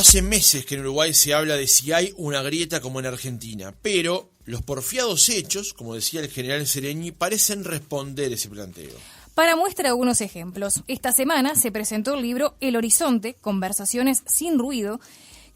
Hace meses que en Uruguay se habla de si hay una grieta como en Argentina, pero los porfiados hechos, como decía el general Sereñi, parecen responder ese planteo. Para muestra algunos ejemplos, esta semana se presentó el libro El Horizonte, Conversaciones sin ruido,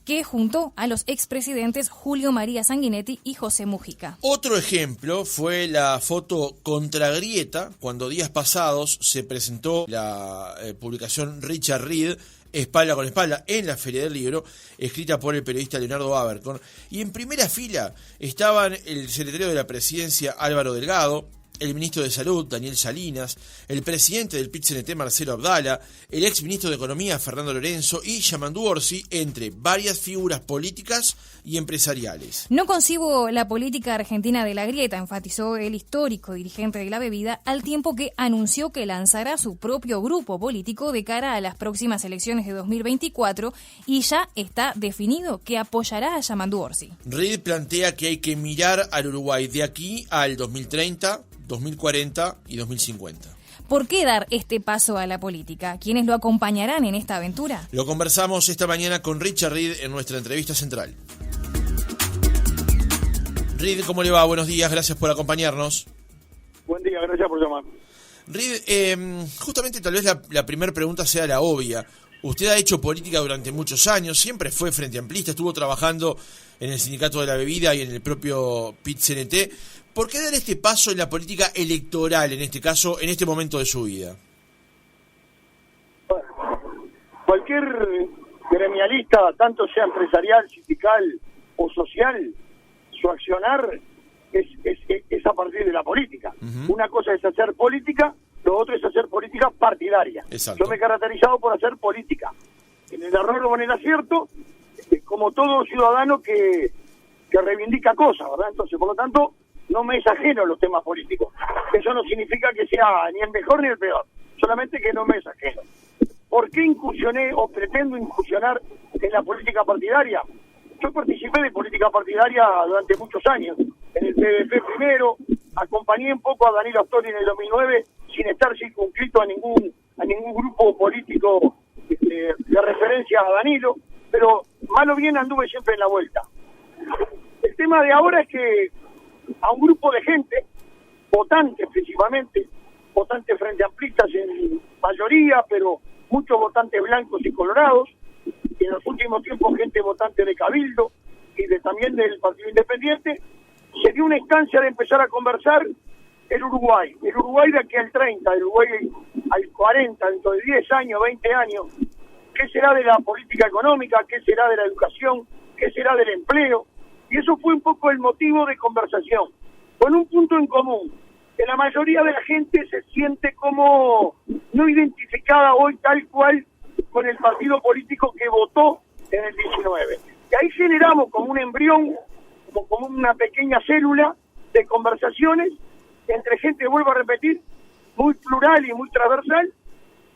que juntó a los expresidentes Julio María Sanguinetti y José Mujica. Otro ejemplo fue la foto Contragrieta, cuando días pasados se presentó la publicación Richard Reed, Espalda con espalda, en la Feria del Libro, escrita por el periodista Leonardo Abercorn. Y en primera fila estaban el secretario de la Presidencia Álvaro Delgado, el ministro de Salud, Daniel Salinas, el presidente del PIT-CNT, Marcelo Abdala, el exministro de Economía, Fernando Lorenzo, y Yamandu Orsi, entre varias figuras políticas y empresariales. No concibo la política argentina de la grieta, enfatizó el histórico dirigente de la bebida, al tiempo que anunció que lanzará su propio grupo político de cara a las próximas elecciones de 2024 y ya está definido que apoyará a Yamandu Orsi. Reed plantea que hay que mirar al Uruguay de aquí al 2030, 2040 y 2050. ¿Por qué dar este paso a la política? ¿Quiénes lo acompañarán en esta aventura? Lo conversamos esta mañana con Richard Reed en nuestra entrevista central. Reed, ¿cómo le va? Buenos días, gracias por acompañarnos. Buen día, gracias por llamar. Reed, justamente tal vez la primera pregunta sea la obvia. Usted ha hecho política durante muchos años, siempre fue frente amplista, estuvo trabajando en el Sindicato de la Bebida y en el propio PIT-CNT. ¿Por qué dar este paso en la política electoral, en este caso, en este momento de su vida? Bueno, cualquier gremialista, tanto sea empresarial, sindical o social, su accionar es a partir de la política. Uh-huh. Una cosa es hacer política, lo otro es hacer política partidaria. Exacto. Yo me he caracterizado por hacer política. En el error o en el acierto, como todo ciudadano que reivindica cosas, ¿verdad? Entonces, por lo tanto, no me es ajeno los temas políticos. Eso no significa que sea ni el mejor ni el peor, solamente que no me es ajeno. ¿Por qué incursioné o pretendo incursionar en la política partidaria? Yo participé de política partidaria durante muchos años, en el PDP primero, acompañé un poco a Danilo Astori en el 2009, sin estar circunscrito a ningún grupo político de referencia a Danilo, pero mal o bien anduve siempre en la vuelta. El tema de ahora es que a un grupo de gente, votantes principalmente, votantes frente amplistas en mayoría, pero muchos votantes blancos y colorados, y en los últimos tiempos gente votante de Cabildo y también del Partido Independiente, se dio una instancia de empezar a conversar el Uruguay de aquí al 30, el Uruguay al 40, dentro de 10 años, 20 años, qué será de la política económica, qué será de la educación, qué será del empleo. Y eso fue un poco el motivo de conversación, con un punto en común, que la mayoría de la gente se siente como no identificada hoy tal cual con el partido político que votó en el 19. Y ahí generamos como un embrión, como una pequeña célula de conversaciones entre gente, vuelvo a repetir, muy plural y muy transversal,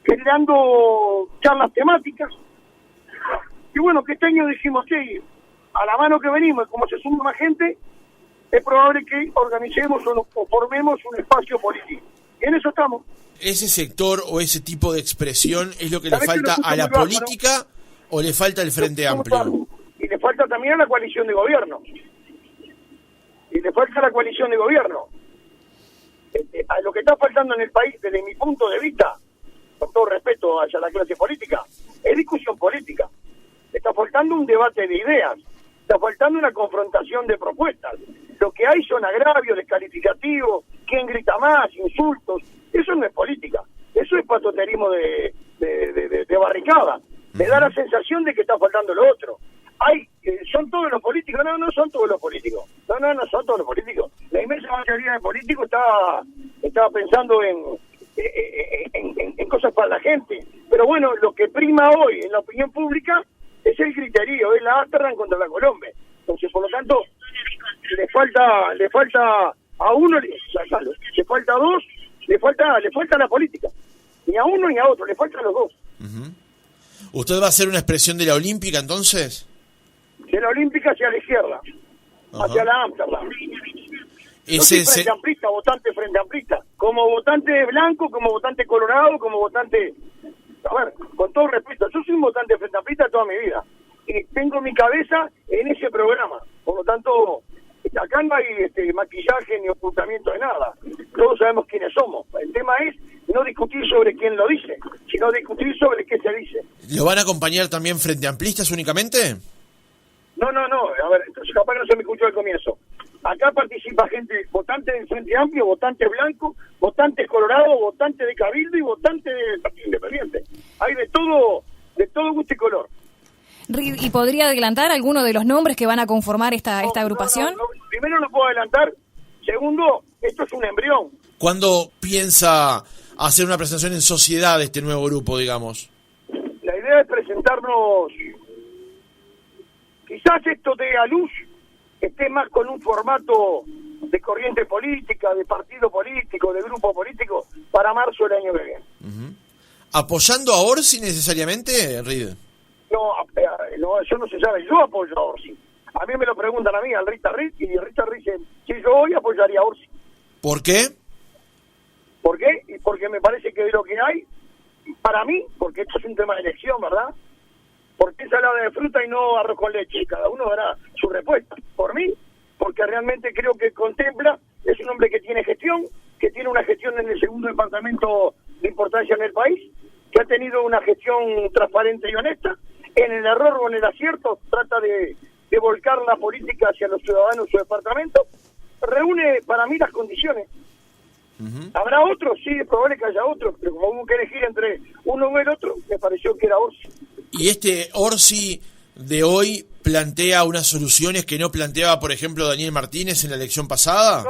generando charlas temáticas. Y bueno, que este año dijimos, sí, a la mano que venimos, como se suma más gente, es probable que organicemos o formemos un espacio político. Y en eso estamos. ¿Ese sector o ese tipo de expresión es lo que le falta a la política o le falta el Frente Amplio? Y le falta también a la coalición de gobierno. A lo que está faltando en el país, desde mi punto de vista, con todo respeto hacia la clase política, es discusión política. Está faltando un debate de ideas. Está faltando una confrontación de propuestas. Lo que hay son agravios, descalificativos, quién grita más, insultos. Eso no es política. Eso es patoterismo de barricada. Me da la sensación de que está faltando lo otro. ¿Son todos los políticos? No son todos los políticos. No son todos los políticos. La inmensa mayoría de políticos estaba pensando en cosas para la gente. Pero bueno, lo que prima hoy en la opinión pública es el criterio, es la Amsterdam contra la Colombia. Entonces, por lo tanto, le falta a uno, le falta a dos, le falta la política. Ni a uno ni a otro, le faltan los dos. Uh-huh. ¿Usted va a hacer una expresión de la Olímpica entonces? De la Olímpica hacia la izquierda, hacia la Amsterdam. Yo soy frente amplista, votante frente amplista. Como votante blanco, como votante colorado, como votante... A ver, con todo respeto, yo soy un votante frente amplista toda mi vida. tengo mi cabeza en ese programa. Por lo tanto, acá no hay maquillaje ni ocultamiento de nada. Todos sabemos quiénes somos. El tema es no discutir sobre quién lo dice, sino discutir sobre qué se dice. ¿Lo van a acompañar también frente amplistas únicamente? No. A ver, entonces capaz que no se me escuchó al comienzo. Acá participa gente, votante del Frente Amplio, votante blanco, votantes colorado, votante de Cabildo y votante del Partido Independiente. Hay de todo gusto y color. ¿Y podría adelantar alguno de los nombres que van a conformar esta agrupación? No. Primero no puedo adelantar. Segundo, esto es un embrión. ¿Cuándo piensa hacer una presentación en sociedad de este nuevo grupo, digamos? La idea es presentarnos, quizás esto dé a luz, esté más con un formato de corriente política, de partido político, de grupo político, para marzo del año que viene. Uh-huh. ¿Apoyando a Orsi necesariamente, Reed? No, eso no se sabe. Yo apoyo a Orsi. A mí me lo preguntan a mí, al Rita Reed, y Rita Reed dice, si yo hoy apoyaría a Orsi. ¿Por qué? ¿Por qué? Y porque me parece que de lo que hay, para mí, porque esto es un tema de elección, ¿verdad? ¿Por qué ensalada de fruta y no arroz con leche? Cada uno dará su respuesta. Por mí, porque realmente creo que contempla, es un hombre que tiene gestión, que tiene una gestión en el segundo departamento de importancia en el país, que ha tenido una gestión transparente y honesta, en el error o en el acierto trata de volcar la política hacia los ciudadanos de su departamento, reúne para mí las condiciones. Uh-huh. ¿Habrá otros? Sí, es probable que haya otros, pero como hubo que elegir entre uno o el otro, me pareció que era Orsi. ¿Y este Orsi de hoy plantea unas soluciones que no planteaba, por ejemplo, Daniel Martínez en la elección pasada?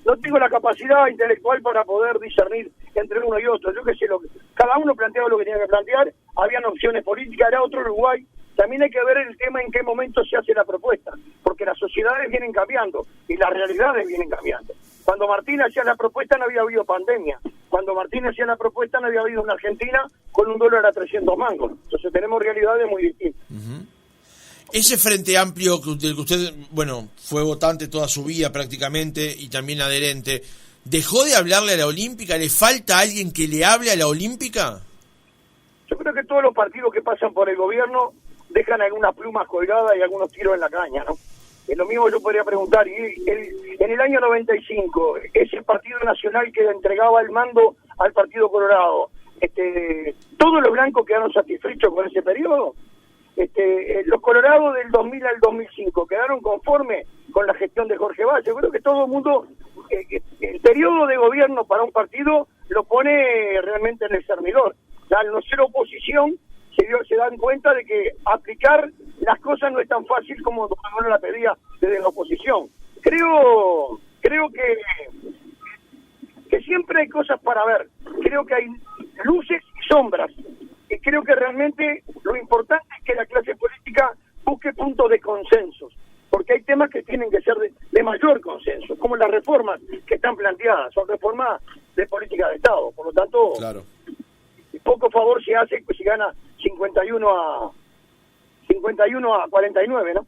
No tengo la capacidad intelectual para poder discernir entre uno y otro. Yo qué sé, cada uno planteaba lo que tenía que plantear, habían opciones políticas, era otro Uruguay. También hay que ver el tema en qué momento se hace la propuesta, porque las sociedades vienen cambiando y las realidades vienen cambiando. Cuando Martín hacía la propuesta no había habido pandemia. Cuando Martín hacía la propuesta no había habido una Argentina con un dólar a 300 mangos. Entonces tenemos realidades muy distintas. Uh-huh. Ese Frente Amplio del que usted, fue votante toda su vida prácticamente y también adherente, ¿dejó de hablarle a la Olímpica? ¿Le falta alguien que le hable a la Olímpica? Yo creo que todos los partidos que pasan por el gobierno dejan algunas plumas colgadas y algunos tiros en la caña, ¿no? Es lo mismo yo podría preguntar, en el año 95, ese partido nacional que entregaba el mando al Partido Colorado, ¿todos los blancos quedaron satisfechos con ese periodo? Los colorados del 2000 al 2005 quedaron conformes con la gestión de Jorge Valle. Yo creo que todo el mundo, el periodo de gobierno para un partido lo pone realmente en el servidor. Al no ser oposición, se dan cuenta de que aplicar las cosas no es tan fácil como uno la pedía desde la oposición. Creo que siempre hay cosas para ver. Creo que hay luces y sombras. Y creo que realmente lo importante es que la clase política busque puntos de consensos, porque hay temas que tienen que ser de mayor consenso, como las reformas que están planteadas, son reformas de política de Estado. Por lo tanto, claro, poco favor se hace si gana 51 a 49, ¿no?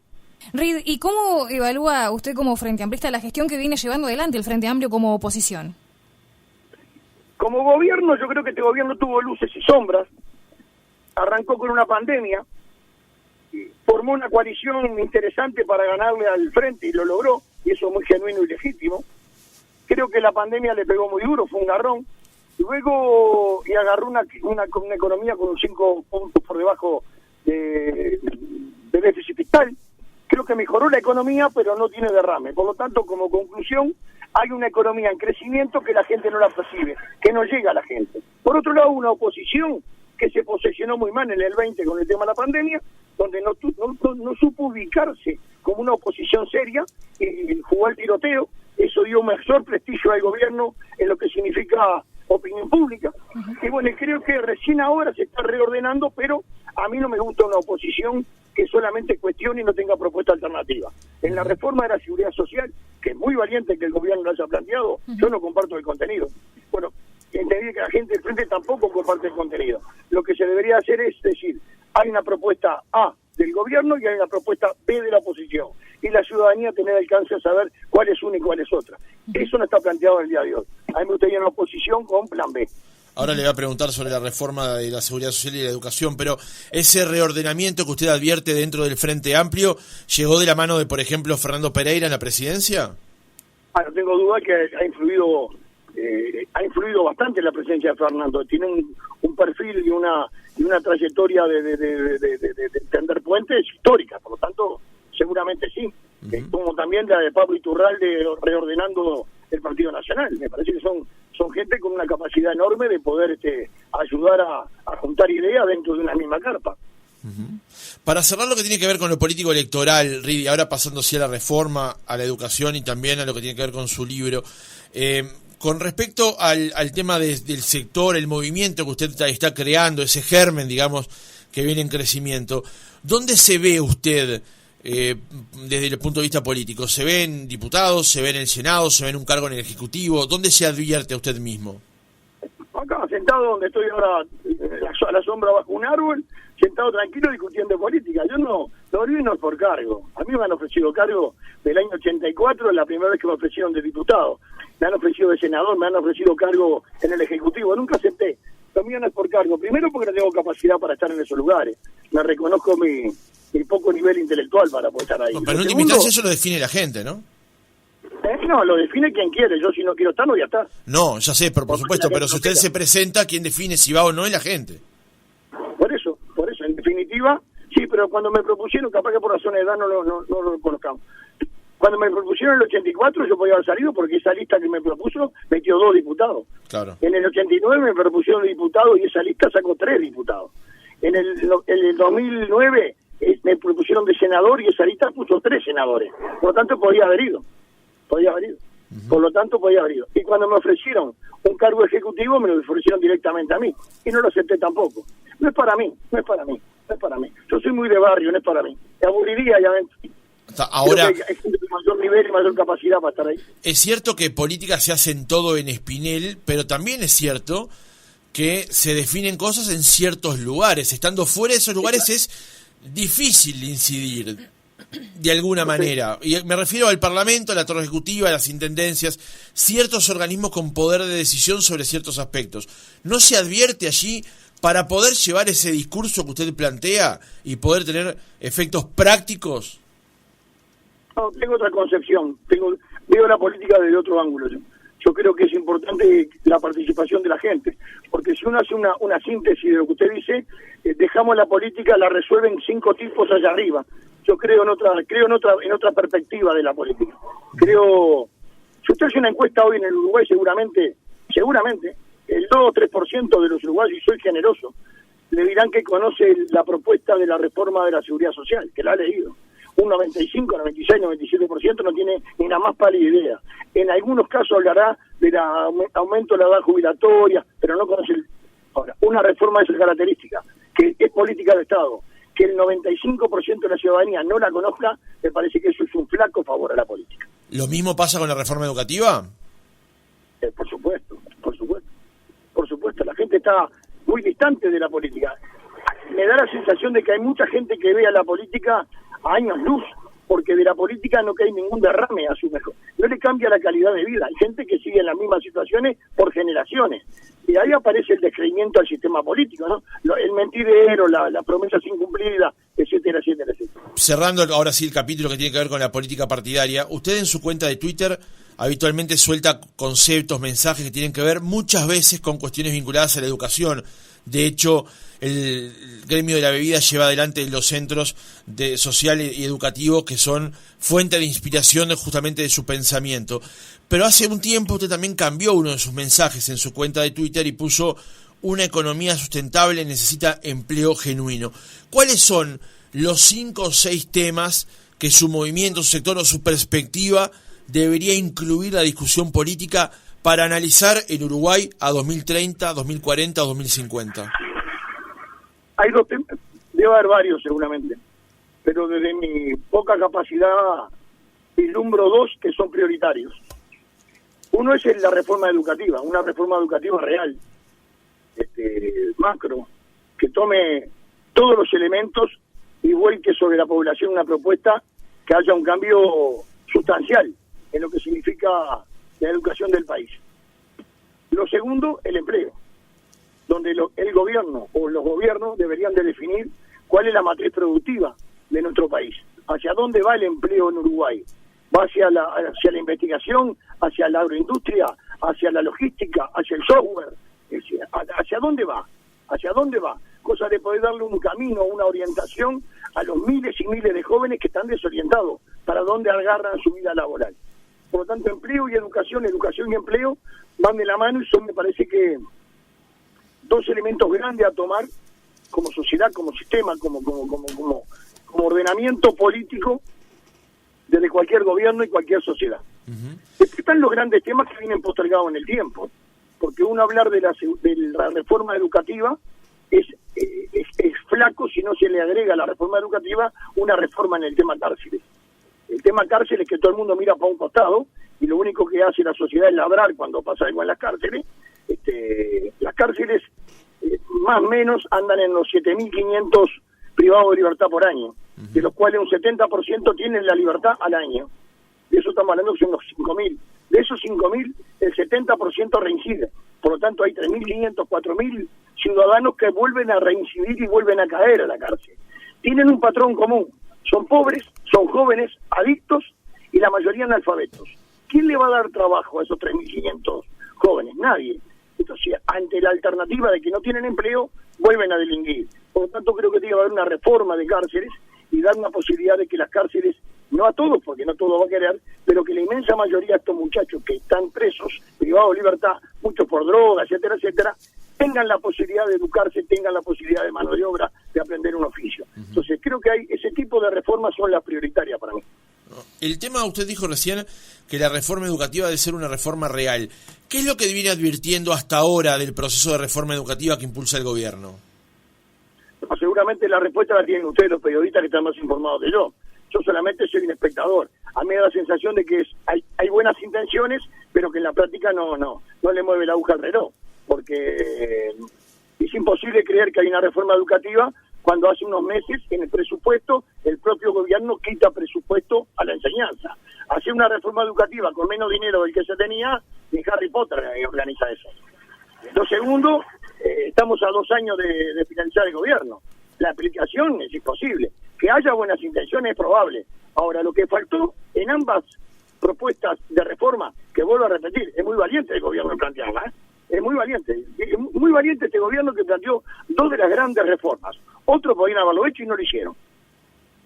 Reed, ¿y cómo evalúa usted como Frente Amplista la gestión que viene llevando adelante el Frente Amplio como oposición? Como gobierno, yo creo que este gobierno tuvo luces y sombras. Arrancó con una pandemia, formó una coalición interesante para ganarle al frente y lo logró, y eso es muy genuino y legítimo. Creo que la pandemia le pegó muy duro, fue un garrón. Luego y agarró una economía con 5 puntos por debajo de déficit fiscal. Creo que mejoró la economía, pero no tiene derrame. Por lo tanto, como conclusión, hay una economía en crecimiento que la gente no la percibe, que no llega a la gente. Por otro lado, una oposición que se posicionó muy mal en el 20 con el tema de la pandemia, donde no supo ubicarse como una oposición seria y jugó al tiroteo. Eso dio mayor prestigio al gobierno en lo que significa opinión pública. Y bueno, creo que recién ahora se está reordenando, pero a mí no me gusta una oposición que solamente cuestione y no tenga propuesta alternativa. En la reforma de la seguridad social, que es muy valiente que el gobierno lo haya planteado, yo no comparto el contenido. Bueno, entendí que la gente del frente tampoco comparte el contenido. Lo que se debería hacer es decir, hay una propuesta A del gobierno y hay una propuesta B de la oposición. Y la ciudadanía tener alcance a saber cuál es una y cuál es otra. Eso no está planteado el día de hoy. A mí me gustaría una oposición con plan B. Ahora le voy a preguntar sobre la reforma de la seguridad social y la educación, pero ese reordenamiento que usted advierte dentro del Frente Amplio, ¿llegó de la mano de, por ejemplo, Fernando Pereira en la presidencia? No tengo duda que ha influido bastante la presencia de Fernando. Tiene un perfil y una trayectoria de tender puentes histórica, por lo tanto, seguramente sí. Como también la de Pablo Iturralde reordenando el Partido Nacional. Me parece que son gente con una capacidad enorme de poder ayudar a juntar ideas dentro de una misma carpa. Para cerrar lo que tiene que ver con lo político electoral, Ridi, ahora pasando a la reforma, a la educación y también a lo que tiene que ver con su libro, con respecto al tema del sector, el movimiento que usted está creando, ese germen, digamos, que viene en crecimiento, ¿dónde se ve usted desde el punto de vista político? ¿Se ve en diputados, se ve en el Senado, se ve en un cargo en el Ejecutivo? ¿Dónde se advierte a usted mismo? Acá, sentado donde estoy ahora, a la sombra bajo un árbol, sentado tranquilo discutiendo política. Yo no es por cargo. A mí me han ofrecido cargo del año 84, la primera vez que me ofrecieron de diputado. Me han ofrecido de senador, me han ofrecido cargo en el Ejecutivo. Nunca acepté. Lo mío no es por cargo. Primero porque no tengo capacidad para estar en esos lugares. Me reconozco mi poco nivel intelectual para poder estar ahí. No, pero en última instancia eso lo define la gente, ¿no? No, lo define quien quiere. Yo si no quiero estar, no voy a estar. No, ya sé, por supuesto, pero si usted se presenta, ¿quién define si va o no es la gente? Por eso, en definitiva, sí, pero cuando me propusieron, capaz que por razón de edad no lo conozcamos. Cuando me propusieron en el 84 yo podía haber salido porque esa lista que me propuso metió 2 diputados. Claro. En el 89 me propusieron diputados y esa lista sacó 3 diputados. En el 2009 me propusieron de senador y esa lista puso 3 senadores. Por lo tanto podía haber ido. Por lo tanto podía haber ido. Y cuando me ofrecieron un cargo ejecutivo me lo ofrecieron directamente a mí y no lo acepté tampoco. No es para mí. Yo soy muy de barrio, no es para mí. Me aburriría ya. Ahora, hay gente de mayor nivel y mayor capacidad para estar ahí. Es cierto que política se hace en todo en Espinel, pero también es cierto que se definen cosas en ciertos lugares. Estando fuera de esos lugares es difícil incidir de alguna manera. Y me refiero al Parlamento, a la Torre Ejecutiva, a las intendencias, ciertos organismos con poder de decisión sobre ciertos aspectos. ¿No se advierte allí para poder llevar ese discurso que usted plantea y poder tener efectos prácticos? No, tengo otra concepción. Veo la política desde otro ángulo. Yo creo que es importante la participación de la gente, porque si uno hace una síntesis de lo que usted dice, dejamos la política, la resuelven 5 tipos allá arriba. Yo creo en otra perspectiva de la política. Si usted hace una encuesta hoy en el Uruguay, seguramente el 2 o 3% de los uruguayos, y soy generoso, le dirán que conoce la propuesta de la reforma de la seguridad social, que la ha leído. Un 95, 96, 97% no tiene ni la más pálida idea. En algunos casos hablará del aumento de la edad jubilatoria, pero no conoce Ahora, una reforma de esas características, que es política de Estado, que el 95% de la ciudadanía no la conozca, me parece que eso es un flaco favor a la política. ¿Lo mismo pasa con la reforma educativa? Por supuesto. La gente está muy distante de la política. Me da la sensación de que hay mucha gente que ve a la política a años luz, porque de la política no cae ningún derrame a su mejor. No le cambia la calidad de vida. Hay gente que sigue en las mismas situaciones por generaciones. Y ahí aparece el descreimiento al sistema político, ¿no? El mentidero, las promesas incumplidas, etcétera. Cerrando ahora sí el capítulo que tiene que ver con la política partidaria, usted en su cuenta de Twitter habitualmente suelta conceptos, mensajes que tienen que ver muchas veces con cuestiones vinculadas a la educación. De hecho, el gremio de la bebida lleva adelante los centros social y educativos que son fuente de inspiración justamente de su pensamiento. Pero hace un tiempo usted también cambió uno de sus mensajes en su cuenta de Twitter y puso: una economía sustentable necesita empleo genuino. ¿Cuáles son los 5 o 6 temas que su movimiento, su sector o su perspectiva debería incluir la discusión política para analizar en Uruguay a 2030, 2040 o 2050? Hay 2 temas, debe haber varios seguramente, pero desde mi poca capacidad vislumbro 2 que son prioritarios. Uno es la reforma educativa, una reforma educativa real, macro, que tome todos los elementos y vuelque sobre la población una propuesta que haya un cambio sustancial en lo que significa la educación del país. Lo segundo, el empleo. donde el gobierno o los gobiernos deberían de definir cuál es la matriz productiva de nuestro país, hacia dónde va el empleo en Uruguay, va hacia la investigación, hacia la agroindustria, hacia la logística, hacia el software, hacia dónde va, cosa de poder darle un camino, una orientación a los miles y miles de jóvenes que están desorientados para dónde agarran su vida laboral. Por lo tanto, empleo y educación y empleo van de la mano y son, me parece que, dos elementos grandes a tomar como sociedad, como sistema, como ordenamiento político desde cualquier gobierno y cualquier sociedad. Después están los grandes temas que vienen postergados en el tiempo, porque uno hablar de la reforma educativa es flaco si no se le agrega a la reforma educativa una reforma en el tema cárceles. El tema cárceles es que todo el mundo mira para un costado y lo único que hace la sociedad es labrar cuando pasa algo en las cárceles. Las cárceles más o menos andan en los 7.500 privados de libertad por año, de los cuales un 70% tienen la libertad al año. De eso estamos hablando que son los 5.000. De esos 5.000, el 70% reincide. Por lo tanto, hay 3.500, 4.000 ciudadanos que vuelven a reincidir y vuelven a caer a la cárcel. Tienen un patrón común. Son pobres, son jóvenes, adictos y la mayoría analfabetos. ¿Quién le va a dar trabajo a esos 3.500 jóvenes? Nadie. Entonces, ante la alternativa de que no tienen empleo, vuelven a delinquir. Por lo tanto, creo que tiene que haber una reforma de cárceles y dar una posibilidad de que las cárceles, no a todos, porque no todos va a querer, pero que la inmensa mayoría de estos muchachos que están presos, privados de libertad, muchos por droga, etcétera, etcétera, tengan la posibilidad de educarse, tengan la posibilidad de mano de obra, de aprender un oficio. Entonces, creo que ese tipo de reformas son las prioritarias para mí. El tema, usted dijo recién que la reforma educativa debe ser una reforma real. ¿Qué es lo que viene advirtiendo hasta ahora del proceso de reforma educativa que impulsa el gobierno? No, seguramente la respuesta la tienen ustedes, los periodistas, que están más informados que yo. Yo solamente soy un espectador. A mí me da la sensación de que hay buenas intenciones, pero que en la práctica no le mueve la aguja al reloj, porque es imposible creer que hay una reforma educativa cuando hace unos meses en el presupuesto el propio gobierno quita presupuesto a la enseñanza. Hacer una reforma educativa con menos dinero del que se tenía, ni Harry Potter organiza eso. Lo segundo, estamos a 2 años de finalizar el gobierno. La aplicación es imposible. Que haya buenas intenciones es probable. Ahora, lo que faltó en ambas propuestas de reforma, que vuelvo a repetir, es muy valiente el gobierno en plantearla, es muy valiente este gobierno que planteó 2 de las grandes reformas. Otros podían haberlo hecho y no lo hicieron.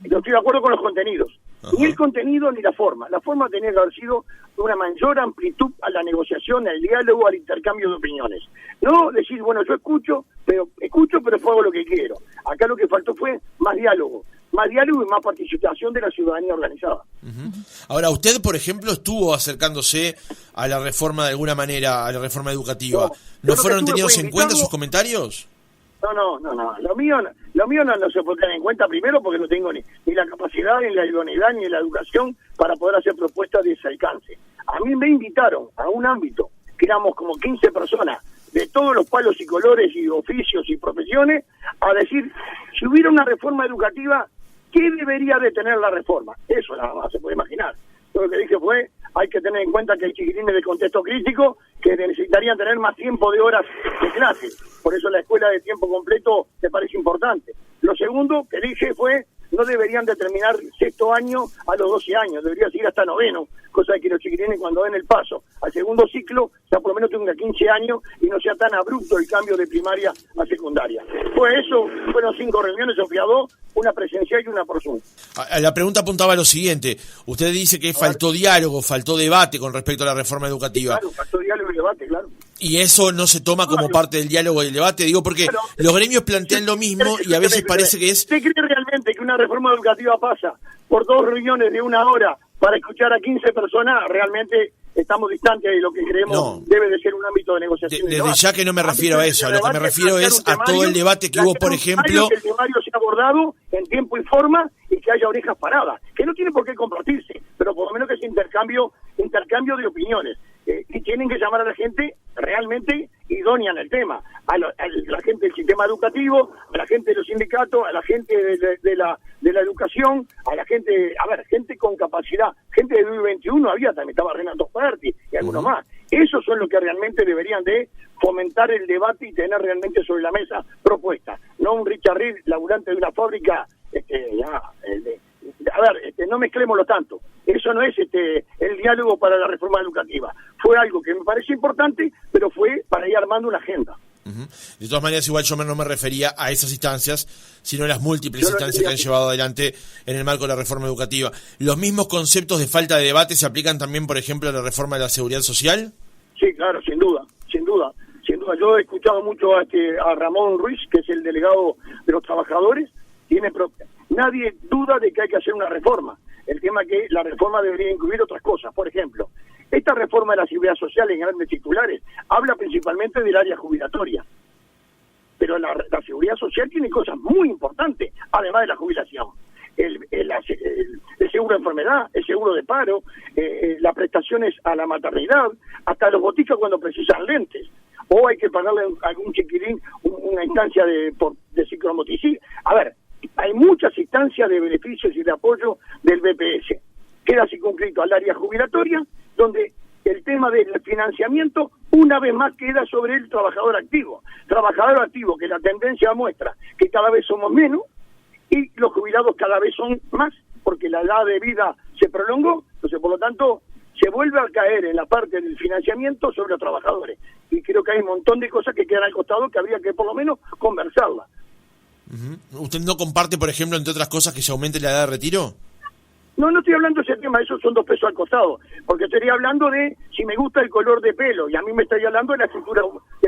Yo estoy de acuerdo con los contenidos. Ni el contenido ni la forma. La forma tenía que haber sido una mayor amplitud a la negociación, al diálogo, al intercambio de opiniones. No decir, bueno, yo escucho, pero hago lo que quiero. Acá lo que faltó fue más diálogo y más participación de la ciudadanía organizada. Ahora, usted, por ejemplo, estuvo acercándose a la reforma de alguna manera, a la reforma educativa. ¿No fueron tenidos en cuenta sus comentarios? No. Lo mío no se puede tener en cuenta, primero porque no tengo ni la capacidad, ni la idoneidad, ni la educación para poder hacer propuestas de ese alcance. A mí me invitaron a un ámbito que éramos como 15 personas de todos los palos y colores y oficios y profesiones a decir, si hubiera una reforma educativa, ¿qué debería de tener la reforma? Eso nada más se puede imaginar. Yo lo que dije fue, hay que tener en cuenta que hay chiquilines de contexto crítico que necesitarían tener más tiempo de horas de clase. Por eso la escuela de tiempo completo me parece importante. Lo segundo que dije fue, no deberían de terminar 6º año a los 12 años, debería seguir hasta 9º, cosa de que los chiquilines cuando den el paso al segundo ciclo, ya por lo menos tengan 15 años y no sea tan abrupto el cambio de primaria a secundaria. Fue eso, fueron 5 reuniones, yo fui a 2, una presencial y una por Zoom. La pregunta apuntaba a lo siguiente, usted dice que faltó diálogo, faltó debate con respecto a la reforma educativa. Claro, faltó diálogo y debate, claro. Y eso no se toma como parte del diálogo y del debate, digo, porque los gremios plantean lo mismo y a veces parece que es... ¿Usted cree realmente que una reforma educativa pasa por 2 reuniones de 1 hora para escuchar a 15 personas? Realmente estamos distantes de lo que creemos debe de ser un ámbito de negociación. Desde ya que no me refiero a eso, a lo que me refiero es a todo el debate que hubo, por ejemplo... Que el temario sea abordado en tiempo y forma y que haya orejas paradas, que no tiene por qué compartirse, pero por lo menos que es intercambio de opiniones. Y tienen que llamar a la gente realmente idónea en el tema, a la gente del sistema educativo, a la gente de los sindicatos, a la gente de la educación, a la gente, gente con capacidad, gente de 2021 había, también estaba Renato Ferti y algunos más. Esos son los que realmente deberían de fomentar el debate y tener realmente sobre la mesa propuestas, no un Richard Reed, laburante de una fábrica, no mezclémoslo tanto. Eso no es el diálogo para la reforma educativa. Fue algo que me parece importante, pero fue para ir armando una agenda. De todas maneras, igual yo no me refería a esas instancias, sino a las múltiples instancias que han llevado adelante en el marco de la reforma educativa. ¿Los mismos conceptos de falta de debate se aplican también, por ejemplo, a la reforma de la seguridad social? Sí, claro, sin duda. Yo he escuchado mucho a Ramón Ruiz, que es el delegado de los trabajadores. Nadie duda de que hay que hacer una reforma. El tema es que la reforma debería incluir otras cosas. Por ejemplo, esta reforma de la seguridad social en grandes titulares habla principalmente del área jubilatoria. Pero la seguridad social tiene cosas muy importantes, además de la jubilación. El seguro de enfermedad, el seguro de paro, las prestaciones a la maternidad, hasta los boticas cuando precisan lentes. O hay que pagarle a algún chiquilín una instancia de ciclomotricidad. Hay muchas instancias de beneficios y de apoyo del BPS. Queda circunscrito al área jubilatoria, donde el tema del financiamiento una vez más queda sobre el trabajador activo. Trabajador activo que la tendencia muestra que cada vez somos menos y los jubilados cada vez son más, porque la edad de vida se prolongó, entonces por lo tanto se vuelve a caer en la parte del financiamiento sobre los trabajadores. Y creo que hay un montón de cosas que quedan al costado que habría que por lo menos conversarlas. ¿Usted no comparte, por ejemplo, entre otras cosas, que se aumente la edad de retiro? No estoy hablando de ese tema, esos son 2 pesos al costado, porque estaría hablando de si me gusta el color de pelo, y a mí me estaría hablando de la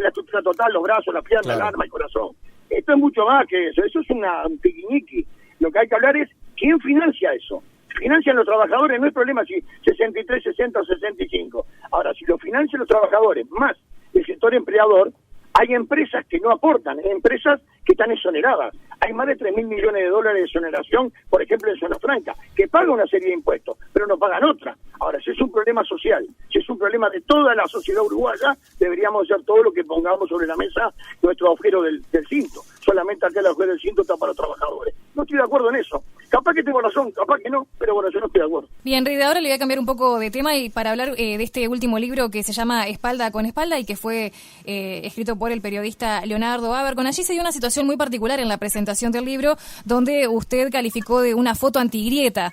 estructura total, los brazos, las piernas, el arma, el corazón. Esto es mucho más que eso es un piquiniqui. Lo que hay que hablar es quién financia eso. Financian los trabajadores, no hay problema si 63, 60 o 65. Ahora, si lo financian los trabajadores más el sector empleador, hay empresas que no aportan, hay empresas que están exoneradas. Hay más de 3.000 millones de dólares de exoneración, por ejemplo, en Zona Franca, que pagan una serie de impuestos, pero no pagan otra. Ahora, si es un problema social, si es un problema de toda la sociedad uruguaya, deberíamos hacer todo lo que pongamos sobre la mesa, nuestro agujero del cinto. Solamente acá el agujero del cinto está para los trabajadores. No estoy de acuerdo en eso. Capaz que tengo razón, capaz que no, pero bueno, yo no estoy de acuerdo. Bien, Reed, ahora le voy a cambiar un poco de tema y para hablar de este último libro que se llama Espalda con Espalda y que fue escrito por el periodista Leonardo Abercon. Allí se dio una situación muy particular en la presentación del libro, donde usted calificó de una foto antigrieta,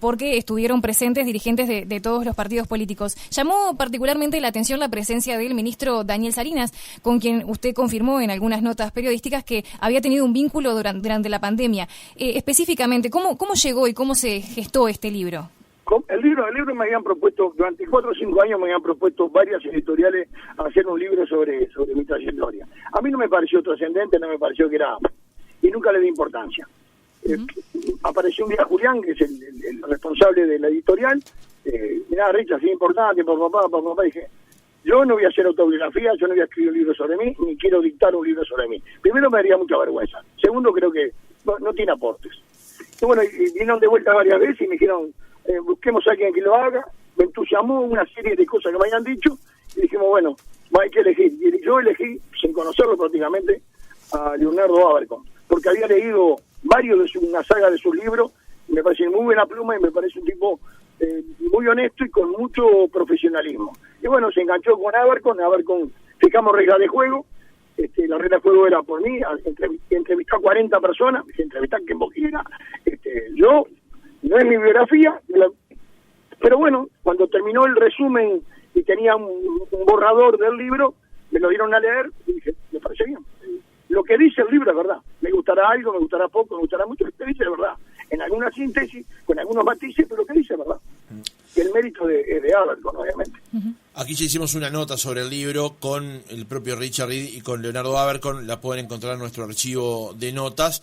porque estuvieron presentes dirigentes de todos los partidos políticos. Llamó particularmente la atención la presencia del ministro Daniel Salinas, con quien usted confirmó en algunas notas periodísticas que había tenido un vínculo durante la pandemia. Específicamente, ¿cómo llegó y cómo se gestó este libro? El libro me habían propuesto, durante 4 o 5 años me habían propuesto varias editoriales hacer un libro sobre mi trayectoria. A mí no me pareció trascendente, no me pareció que era... y nunca le di importancia. Apareció un día Julián, que es el responsable de la editorial. Mirá, Richard, es importante, papá, dije, yo no voy a hacer autobiografía, yo no voy a escribir un libro sobre mí, ni quiero dictar un libro sobre mí. Primero, me daría mucha vergüenza. Segundo, creo que no tiene aportes. Y bueno, y vinieron de vuelta varias veces y me dijeron, busquemos a alguien que lo haga. Me entusiasmó una serie de cosas que me habían dicho y dijimos, bueno, hay que elegir. Y yo elegí, sin conocerlo prácticamente, a Leonardo Abercon, porque había leído varios de una saga de sus libros, me parece muy buena pluma y me parece un tipo muy honesto y con mucho profesionalismo. Y bueno, se enganchó con Abercon fijamos reglas de juego. La regla de juego era por mí, entrevistar a 40 personas, entrevistar quien vos quieras. Yo, no es mi biografía, pero bueno, cuando terminó el resumen y tenía un borrador del libro, me lo dieron a leer y dije, me parece bien. Lo que dice el libro es verdad. Me gustará algo, me gustará poco, me gustará mucho, lo que dice es verdad. En alguna síntesis, con algunos matices, pero lo que dice es verdad. Y el mérito es de Abercon, obviamente. Aquí ya hicimos una nota sobre el libro con el propio Richard Reed y con Leonardo Abercon, la pueden encontrar en nuestro archivo de notas,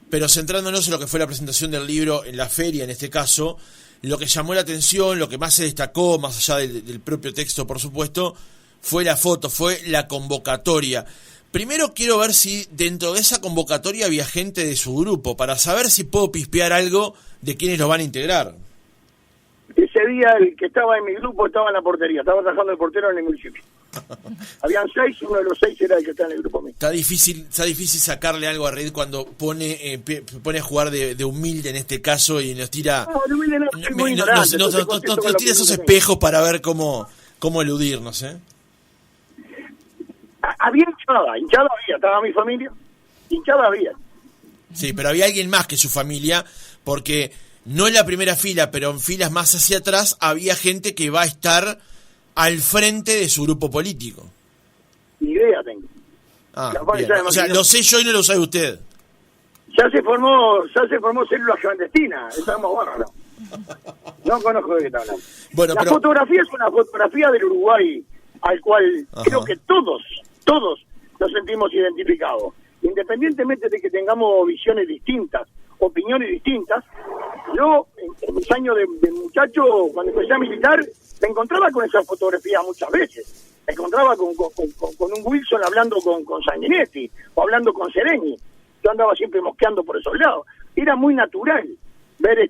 pero centrándonos en lo que fue la presentación del libro en la feria, en este caso, lo que llamó la atención, lo que más se destacó, más allá del propio texto, por supuesto, fue la foto, fue la convocatoria. Primero quiero ver si dentro de esa convocatoria había gente de su grupo, para saber si puedo pispear algo de quienes lo van a integrar. Ese día el que estaba en mi grupo estaba en la portería, estaba trabajando de portero en el municipio. Habían 6, uno de los 6 era el que está en el grupo mío. Está difícil sacarle algo a Reid cuando pone a jugar de humilde en este caso y nos tira... No, de humilde no, soy muy ignorante. Nos tira esos espejos para ver cómo eludirnos, ¿eh? Había hinchada había, estaba mi familia, hinchada había. Sí, pero había alguien más que su familia, porque no en la primera fila, pero en filas más hacia atrás, había gente que va a estar al frente de su grupo político. Ni idea tengo. Bien. O sea, lo sé yo y no lo sabe usted. Ya se formó célula clandestina, estamos bárbaros. No conozco de qué está hablando. Bueno, la fotografía es una fotografía del Uruguay, al cual creo que todos nos sentimos identificados. Independientemente de que tengamos visiones distintas, opiniones distintas, yo en mis años de muchacho, cuando empecé a militar, me encontraba con esa fotografía muchas veces. Me encontraba con un Wilson hablando con Sanguinetti o hablando con Sereni. Yo andaba siempre mosqueando por esos lados. Era muy natural ver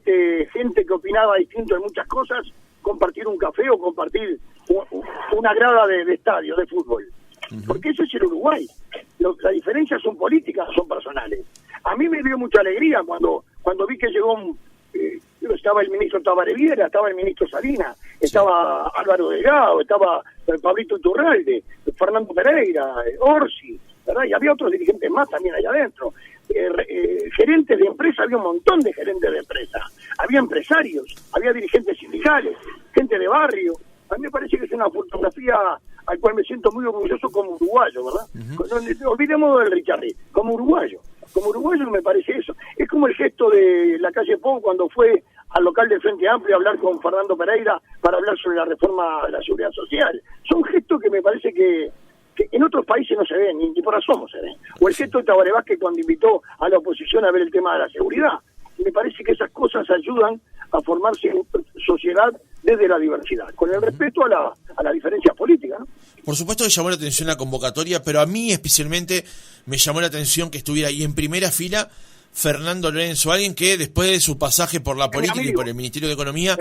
gente que opinaba distinto en muchas cosas, compartir un café o compartir una grada de estadio de fútbol. Porque eso es el Uruguay. Las diferencias son políticas, son personales. A mí me dio mucha alegría cuando vi que llegó estaba el ministro Tabaré Viera, estaba el ministro Salinas, estaba Álvaro Delgado, estaba Pablito Iturralde, Fernando Pereira, Orsi, ¿verdad? Y había otros dirigentes más también allá adentro. Gerentes de empresa, había un montón de gerentes de empresa. Había empresarios, había dirigentes sindicales, gente de barrio. A mí me parece que es una fotografía al cual me siento muy orgulloso como uruguayo, ¿verdad? No olvidemos del Richard Reid, como uruguayo me parece eso. Es como el gesto de la calle Pou cuando fue al local del Frente Amplio a hablar con Fernando Pereira para hablar sobre la reforma de la seguridad social. Son gestos que me parece que en otros países no se ven, ni por asomo se ven. O el gesto de Tabaré Vázquez cuando invitó a la oposición a ver el tema de la seguridad. Me parece que esas cosas ayudan a formarse en sociedad desde la diversidad, con el respeto a la diferencia política, ¿no? Por supuesto que llamó la atención la convocatoria, pero a mí especialmente me llamó la atención que estuviera ahí en primera fila Fernando Lorenzo, alguien que después de su pasaje por la política y por el Ministerio de Economía,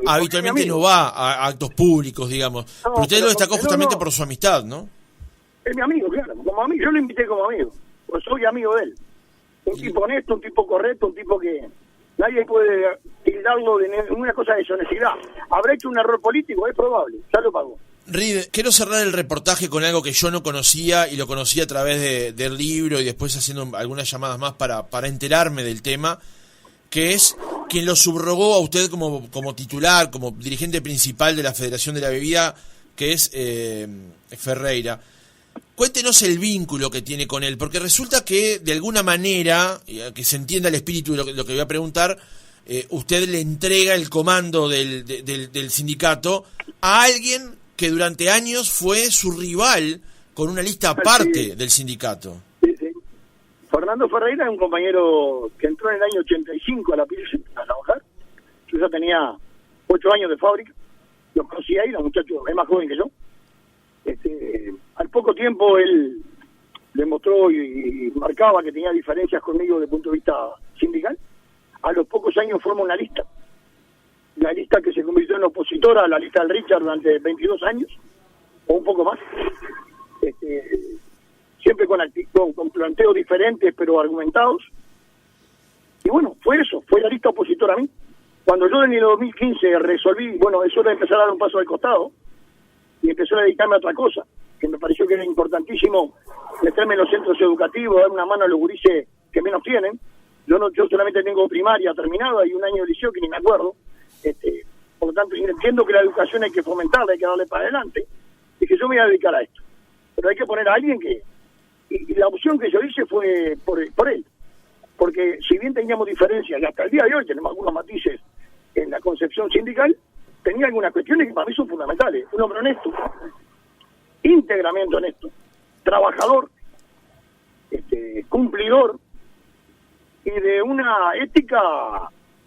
habitualmente no va a actos públicos, digamos. No, pero usted lo destacó justamente por su amistad, ¿no? Es mi amigo, claro, como amigo. Yo lo invité como amigo, pues soy amigo de él. Un tipo honesto, un tipo correcto, un tipo que nadie puede tildarlo de una cosa de deshonestidad. ¿Habrá hecho un error político? Es probable, ya lo pagó. Reid, quiero cerrar el reportaje con algo que yo no conocía y lo conocí a través del libro y después haciendo algunas llamadas más para enterarme del tema, que es quien lo subrogó a usted como titular, como dirigente principal de la Federación de la Bebida, que es Ferreira. Cuéntenos el vínculo que tiene con él, porque resulta que de alguna manera, que se entienda el espíritu de lo que voy a preguntar, usted le entrega el comando del sindicato a alguien que durante años fue su rival con una lista aparte del sindicato. Sí. Fernando Ferreira es un compañero que entró en el año 85 a la Pilsen a trabajar. Yo ya tenía 8 años de fábrica. Lo conocí ahí, el muchacho es más joven que yo. Al poco tiempo él demostró y marcaba que tenía diferencias conmigo desde el punto de vista sindical. A los pocos años formó una lista. La lista que se convirtió en opositora a la lista del Richard durante 22 años, o un poco más. Siempre con planteos diferentes, pero argumentados. Y bueno, fue la lista opositora a mí. Cuando yo en el 2015 resolví, es hora de empezar a dar un paso al costado, y empecé a dedicarme a otra cosa, que me pareció que era importantísimo meterme en los centros educativos, dar una mano a los gurises que menos tienen. Yo solamente tengo primaria terminada y un año de liceo que ni me acuerdo. Por lo tanto, entiendo que la educación hay que fomentarla, hay que darle para adelante, y que yo me voy a dedicar a esto. Pero hay que poner a alguien que... Y la opción que yo hice fue por él. Porque si bien teníamos diferencias, y hasta el día de hoy tenemos algunos matices en la concepción sindical, tenía algunas cuestiones que para mí son fundamentales. Un hombre honesto, íntegramente honesto, trabajador, cumplidor, y de una ética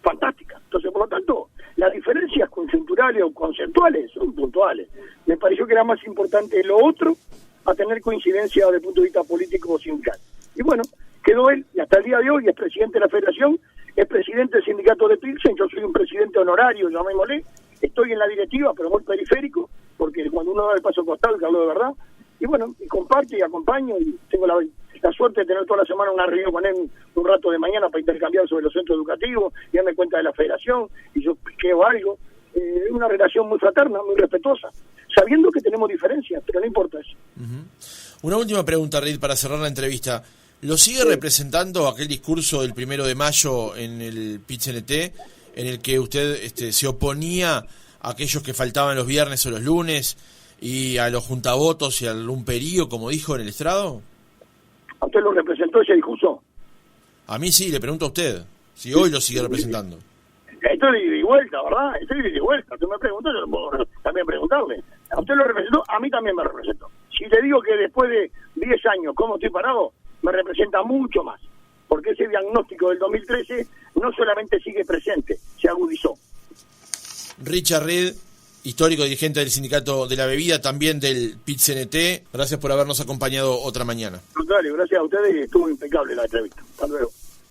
fantástica. Entonces, por lo tanto, las diferencias conjunturales o conceptuales son puntuales. Me pareció que era más importante lo otro a tener coincidencia desde el punto de vista político o sindical. Y bueno, quedó él, y hasta el día de hoy es presidente de la Federación, es presidente del sindicato de Pilsen, yo soy un presidente honorario, llamémosle, estoy en la directiva, pero muy periférico, porque cuando uno da el paso costado, que hablo de verdad, y bueno, y comparto y acompaño, y tengo la suerte de tener toda la semana una reunión con él un rato de mañana para intercambiar sobre los centros educativos, y darme cuenta de la federación, y yo piqueo algo. Es una relación muy fraterna, muy respetuosa, sabiendo que tenemos diferencias, pero no importa eso. Una última pregunta, Reid, para cerrar la entrevista. ¿Lo sigue representando aquel discurso del 1 de mayo en el PIT-CNT, en el que usted se oponía a aquellos que faltaban los viernes o los lunes, y a los juntavotos y al lumperío, como dijo en el estrado? ¿A usted lo representó ese discurso? A mí sí, le pregunto a usted, si hoy lo sigue representando. Estoy de ida y vuelta, ¿verdad? Estoy de ida y vuelta. Usted me preguntó, yo puedo también preguntarle. ¿A usted lo representó? A mí también me representó. Si le digo que después de 10 años, ¿cómo estoy parado? Me representa mucho más. Porque ese diagnóstico del 2013 no solamente sigue presente, se agudizó. Richard Reid, histórico dirigente del Sindicato de la Bebida, también del PIT-CNT. Gracias por habernos acompañado otra mañana. Dale, gracias a ustedes y estuvo impecable la entrevista. Hasta luego.